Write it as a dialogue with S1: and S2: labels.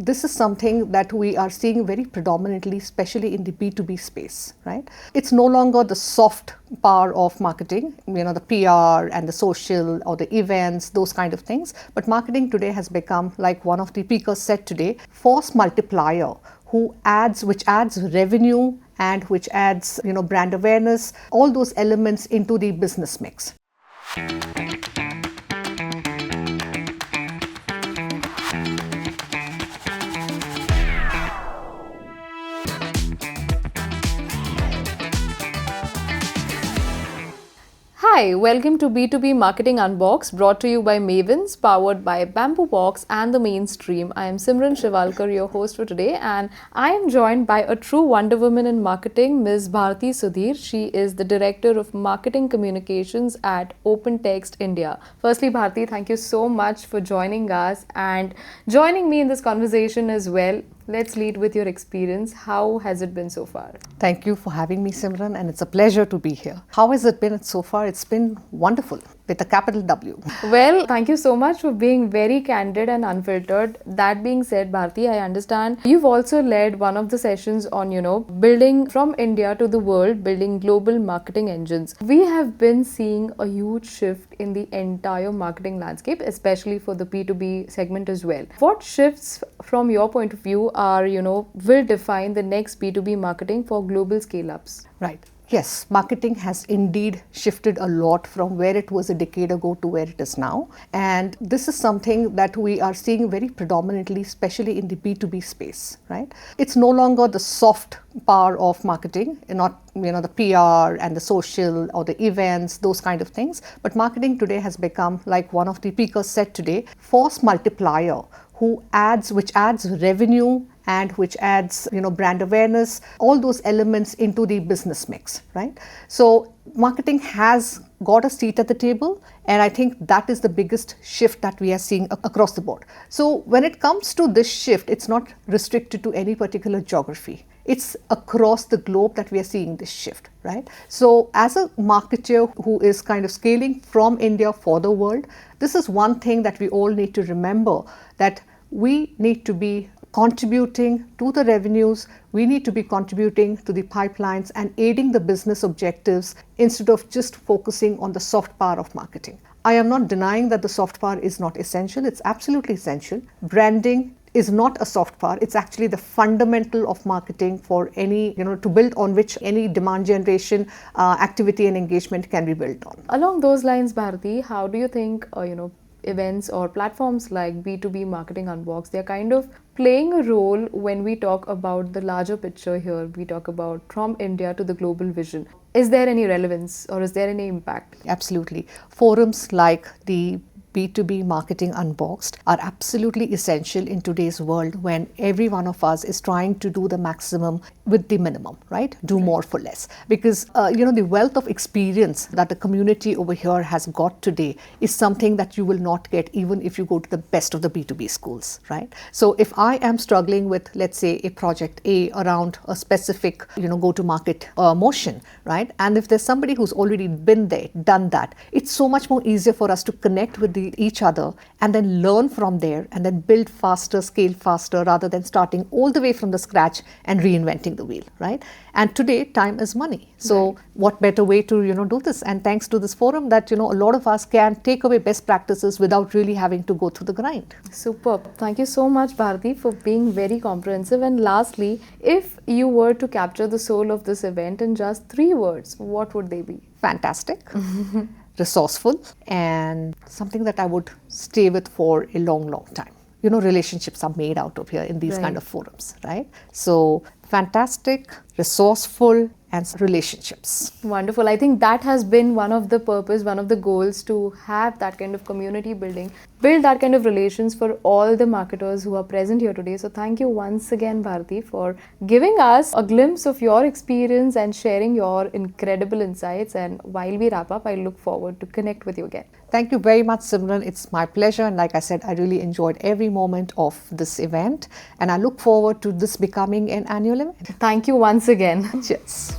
S1: this is something that we are seeing very predominantly, especially in the B2B space, right? It's no longer the soft power of marketing, the PR and the social or the events, those kind of things. But marketing today has become, like one of the speakers said today, force multiplier, which adds revenue and which adds, brand awareness, all those elements into the business mix.
S2: Hi, welcome to B2B Marketing Unboxed, brought to you by Mavens, powered by Bamboo Box and the Mainstream. I am Simran Shiwalkar, your host for today, and I am joined by a true Wonder Woman in marketing, Ms. Bharati Sudhir. She is the Director of Marketing Communications at OpenText India. Firstly, Bharati, thank you so much for joining us and joining me in this conversation as well. Let's lead with your experience. How has it been so far?
S1: Thank you for having me, Simran, and it's a pleasure to be here. How has it been so far? It's been wonderful, with a capital W.
S2: Well, thank you so much for being very candid and unfiltered. That being said, Bharti, I understand you've also led one of the sessions on, building from India to the world, building global marketing engines. We have been seeing a huge shift in the entire marketing landscape, especially for the B2B segment as well. What shifts from your point of view are, will define the next B2B marketing for global scale-ups?
S1: Right. Yes, marketing has indeed shifted a lot from where it was a decade ago to where it is now. And this is something that we are seeing very predominantly, especially in the B2B space, right? It's no longer the soft power of marketing, not the PR and the social or the events, those kind of things. But marketing today has become, like one of the speakers said today, force multiplier, which adds revenue and which adds, brand awareness, all those elements into the business mix, right? So marketing has got a seat at the table, and I think that is the biggest shift that we are seeing across the board. So when it comes to this shift, it's not restricted to any particular geography. It's across the globe that we are seeing this shift, right? So as a marketer who is kind of scaling from India for the world, this is one thing that we all need to remember, that we need to be contributing to the revenues, we need to be contributing to the pipelines and aiding the business objectives instead of just focusing on the soft power of marketing. I am not denying that the soft power is not essential. It's absolutely essential. Branding is not a soft power. It's actually the fundamental of marketing for any, to build on which any demand generation activity and engagement can be built on.
S2: Along those lines, Bharati, how do you think, events or platforms like B2B Marketing Unboxed, they're kind of playing a role when we talk about the larger picture here? We talk about from India to the global vision. Is there any relevance or is there any impact?
S1: Absolutely. Forums like the B2B Marketing Unboxed are absolutely essential in today's world when every one of us is trying to do the maximum with the minimum, right? Do more for less. Because, the wealth of experience that the community over here has got today is something that you will not get even if you go to the best of the B2B schools, right? So if I am struggling with, let's say, a project A around a specific, go-to-market motion, right? And if there's somebody who's already been there, done that, it's so much more easier for us to connect with each other and then learn from there and then build faster, scale faster, rather than starting all the way from the scratch and reinventing the wheel, right? And today, time is money. So what better way to, do this? And thanks to this forum that, a lot of us can take away best practices without really having to go through the grind.
S2: Superb. Thank you so much, Bharati, for being very comprehensive. And lastly, if you were to capture the soul of this event in just 3 words, what would they be?
S1: Fantastic. Resourceful, and something that I would stay with for a long, long time. Relationships are made out of here in these kind of forums, right? So fantastic, resourceful, and relationships.
S2: Wonderful. I think that has been one of the purpose, one of the goals, to have that kind of community building, build that kind of relations for all the marketers who are present here today. So thank you once again, Bharati, for giving us a glimpse of your experience and sharing your incredible insights. And while we wrap up, I look forward to connect with you again.
S1: Thank you very much, Simran. It's my pleasure. And like I said, I really enjoyed every moment of this event. And I look forward to this becoming an annual event.
S2: Thank you once again.
S1: Cheers.